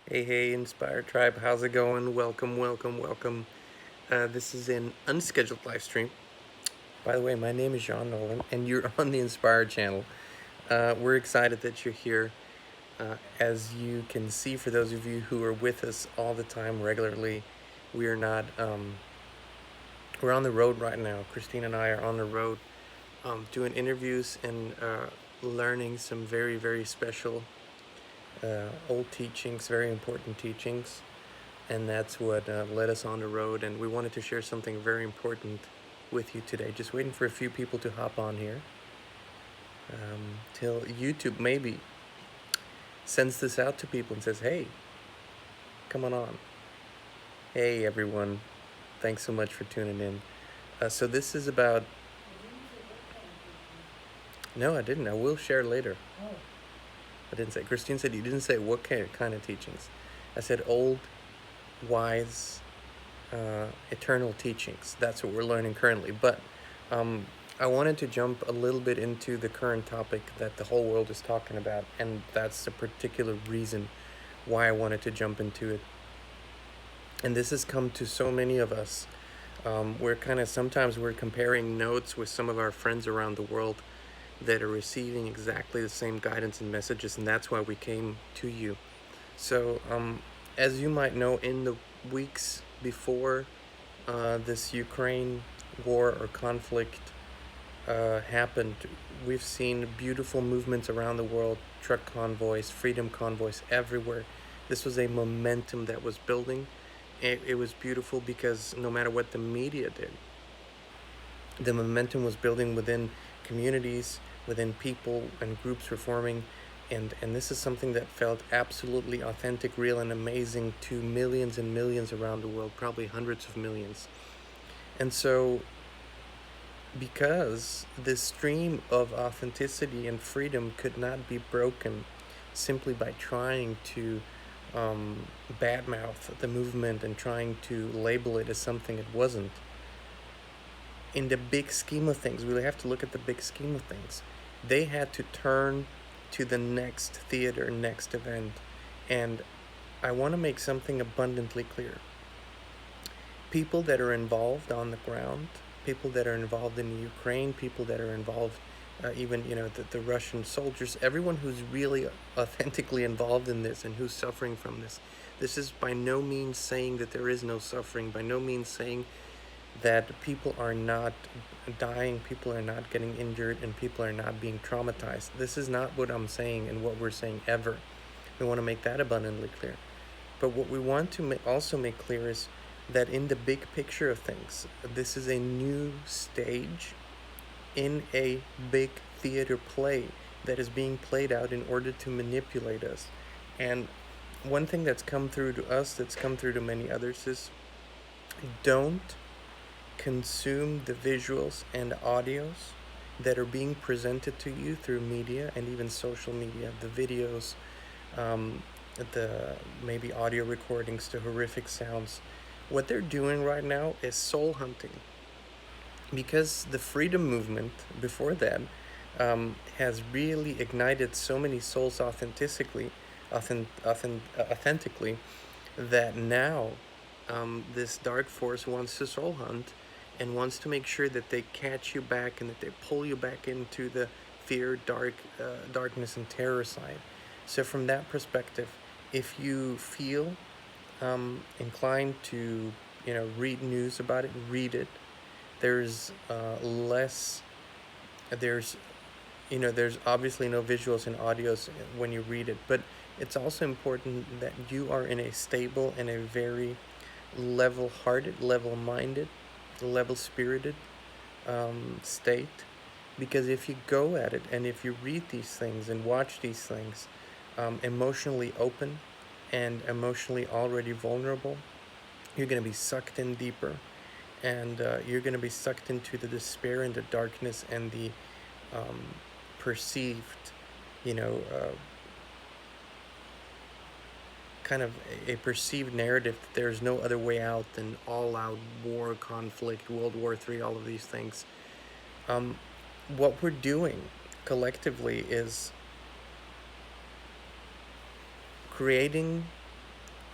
Hey, Inspire Tribe, how's it going? Welcome. This is an unscheduled live stream. By the way, my name is Jean Nolan, and you're on the Inspire channel. We're excited that you're here. As you can see, for those of you who are with us all the time, regularly, we are not, we're on the road right now. Christine and I are on the road doing interviews and learning some very special old teachings, very important teachings. And that's what led us on the road, and we wanted to share something very important with you today. Just waiting for a few people to hop on here till YouTube maybe sends this out to people and says, hey, come on. Hey everyone, thanks so much for tuning in. So this is about, no I didn't, I will share later. I didn't say, Christine said you didn't say what kind of teachings. I said old, wise, eternal teachings. That's what we're learning currently. But I wanted to jump a little bit into the current topic that the whole world is talking about, and that's the particular reason why I wanted to jump into it. And this has come to so many of us. Sometimes we're comparing notes with some of our friends around the world that are receiving exactly the same guidance and messages, and that's why we came to you. So, as you might know, in the weeks before this Ukraine war or conflict happened, we've seen beautiful movements around the world, truck convoys, freedom convoys everywhere. This was a momentum that was building. It was beautiful because no matter what the media did, the momentum was building within communities, within people and groups reforming. And this is something that felt absolutely authentic, real, and amazing to millions and millions around the world, probably hundreds of millions. And so, because this stream of authenticity and freedom could not be broken simply by trying to badmouth the movement and trying to label it as something it wasn't, in the big scheme of things, we have to look at the big scheme of things. They had to turn to the next theater, next event. And I want to make something abundantly clear. People that are involved on the ground, people that are involved in Ukraine, people that are involved, even the Russian soldiers, everyone who's really authentically involved in this and who's suffering from this. This is by no means saying that there is no suffering, by no means saying that people are not dying, people are not getting injured, and people are not being traumatized. This is not what I'm saying and what we're saying ever. We want to make that abundantly clear. But what we want to also make clear is that in the big picture of things, this is a new stage in a big theater play that is being played out in order to manipulate us. And one thing that's come through to us, that's come through to many others, is don't consume the visuals and audios that are being presented to you through media and even social media, the videos, the maybe audio recordings, the horrific sounds. What they're doing right now is soul hunting, because the freedom movement before that has really ignited so many souls authentically, that now this dark force wants to soul hunt and wants to make sure that they catch you back and that they pull you back into the fear, darkness, and terror side. So from that perspective, if you feel inclined to, read news about it, read it. There's less. There's obviously no visuals and audios when you read it, but it's also important that you are in a stable and a very level-hearted, level-minded, level-spirited state. Because if you go at it and if you read these things and watch these things emotionally open and emotionally already vulnerable, you're going to be sucked in deeper, and you're going to be sucked into the despair and the darkness and the perceived, kind of a perceived narrative that there's no other way out than all-out war, conflict, World War III, all of these things. What we're doing collectively is creating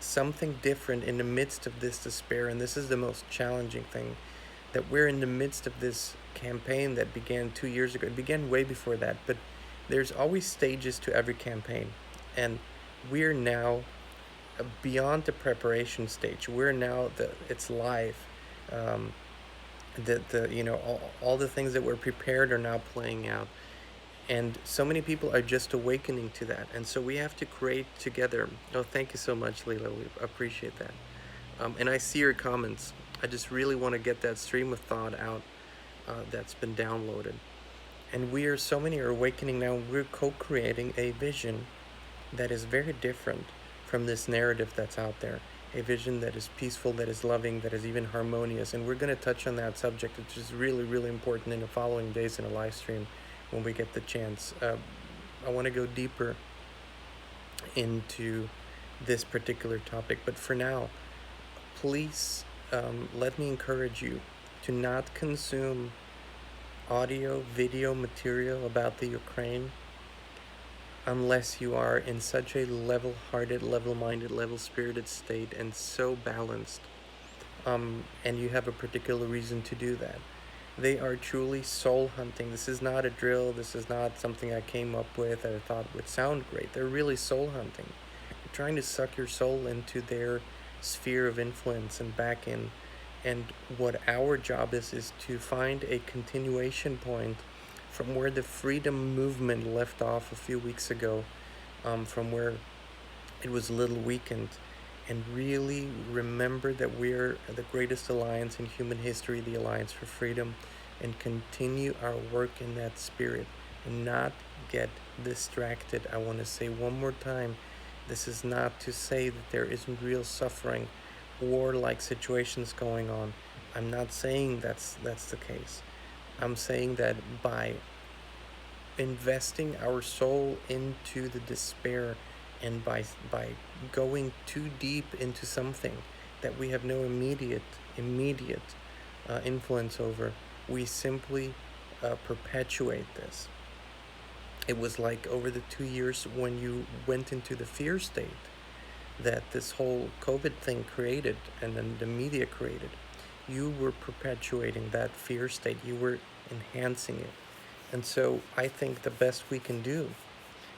something different in the midst of this despair. And this is the most challenging thing, that we're in the midst of this campaign that began 2 years ago. It began way before that, but there's always stages to every campaign. And we're now beyond the preparation stage. We're now it's live. Um, all the things that were prepared are now playing out, and so many people are just awakening to that, and so we have to create together. Oh, thank you so much, Leila. We appreciate that. And I see your comments. I just really want to get that stream of thought out that's been downloaded. And so many are awakening now. We're co-creating a vision that is very different from this narrative that's out there. A vision that is peaceful, that is loving, that is even harmonious. And we're going to touch on that subject, which is really, really important in the following days in a live stream when we get the chance. I want to go deeper into this particular topic. But for now, please let me encourage you to not consume audio, video material about the Ukraine unless you are in such a level-hearted, level-minded, level-spirited state and so balanced, and you have a particular reason to do that. They are truly soul hunting. This is not a drill. This is not something I came up with that I thought would sound great. They're really soul hunting. They're trying to suck your soul into their sphere of influence and back in. And what our job is to find a continuation point from where the freedom movement left off a few weeks ago, from where it was a little weakened, and really remember that we're the greatest alliance in human history, the Alliance for Freedom, and continue our work in that spirit and not get distracted. I want to say one more time, this is not to say that there isn't real suffering, war-like situations going on. I'm not saying that's the case. I'm saying that by investing our soul into the despair and by going too deep into something that we have no immediate influence over, we simply perpetuate this. It was like over the 2 years when you went into the fear state that this whole COVID thing created and then the media created. You were perpetuating that fear state. You were enhancing it. And so I think the best we can do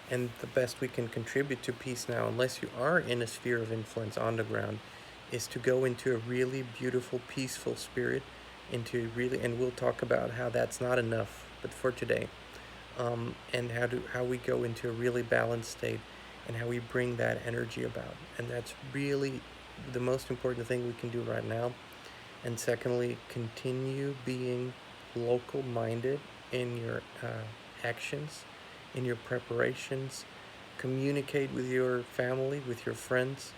and the best we can contribute to peace now, unless you are in a sphere of influence on the ground, is to go into a really beautiful, peaceful spirit, and we'll talk about how that's not enough, but for today, and how we go into a really balanced state and how we bring that energy about. And that's really the most important thing we can do right now. And secondly, continue being local minded in your actions, in your preparations. Communicate with your family, with your friends,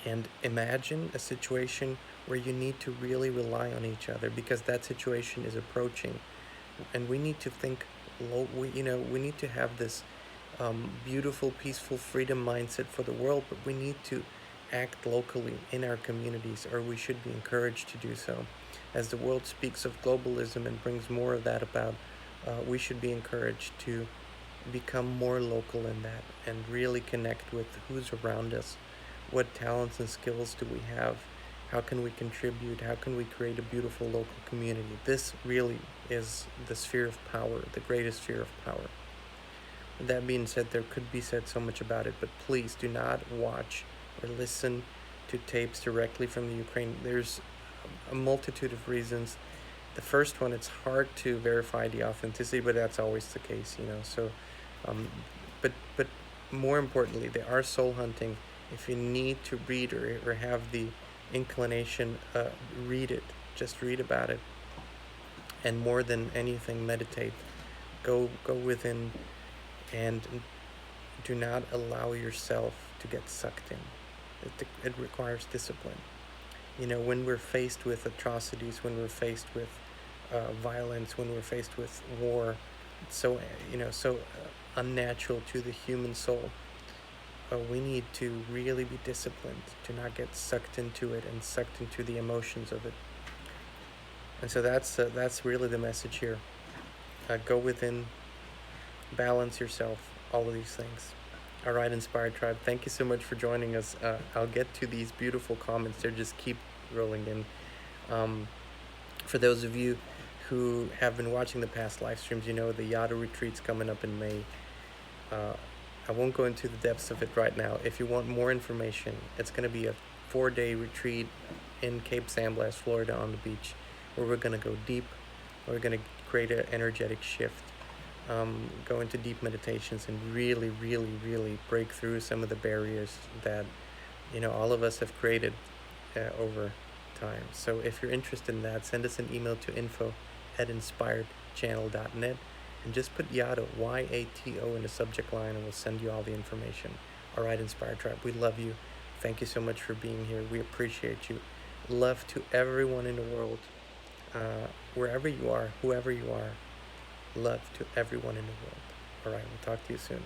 and imagine a situation where you need to really rely on each other, because that situation is approaching. And we need to think we need to have this beautiful, peaceful, freedom mindset for the world, but we need to act locally in our communities, or we should be encouraged to do so. As the world speaks of globalism and brings more of that about, we should be encouraged to become more local in that and really connect with who's around us. What talents and skills do we have? How can we contribute? How can we create a beautiful local community? This really is the sphere of power, the greatest sphere of power. That being said, there could be said so much about it, but please do not watch or listen to tapes directly from the Ukraine. There's a multitude of reasons. The first one, it's hard to verify the authenticity, but that's always the case, So, but more importantly, they are soul hunting. If you need to read or have the inclination, read it. Just read about it, and more than anything, meditate. Go within, and do not allow yourself to get sucked in. It requires discipline. When we're faced with atrocities, when we're faced with violence, when we're faced with war, so unnatural to the human soul, we need to really be disciplined to not get sucked into it and sucked into the emotions of it. And so that's really the message here. Go within, balance yourself, all of these things. All right, Inspired Tribe, thank you so much for joining us. I'll get to these beautiful comments. They just keep rolling in. Um, for those of you who have been watching the past live streams, you know the Yada retreat's coming up in May. Uh, I won't go into the depths of it right now. If you want more information, it's going to be a 4-day retreat in Cape San Blas, Florida, on the beach, where we're going to go deep. We're going to create an energetic shift, go into deep meditations, and really, really, really break through some of the barriers that all of us have created over time. So if you're interested in that, send us an email to info@inspiredchannel.net and just put Yato, YATO, in the subject line, and we'll send you all the information. All right, Inspired Tribe, we love you. Thank you so much for being here. We appreciate you. Love to everyone in the world, wherever you are, whoever you are. Love to everyone in the world. All right, we'll talk to you soon.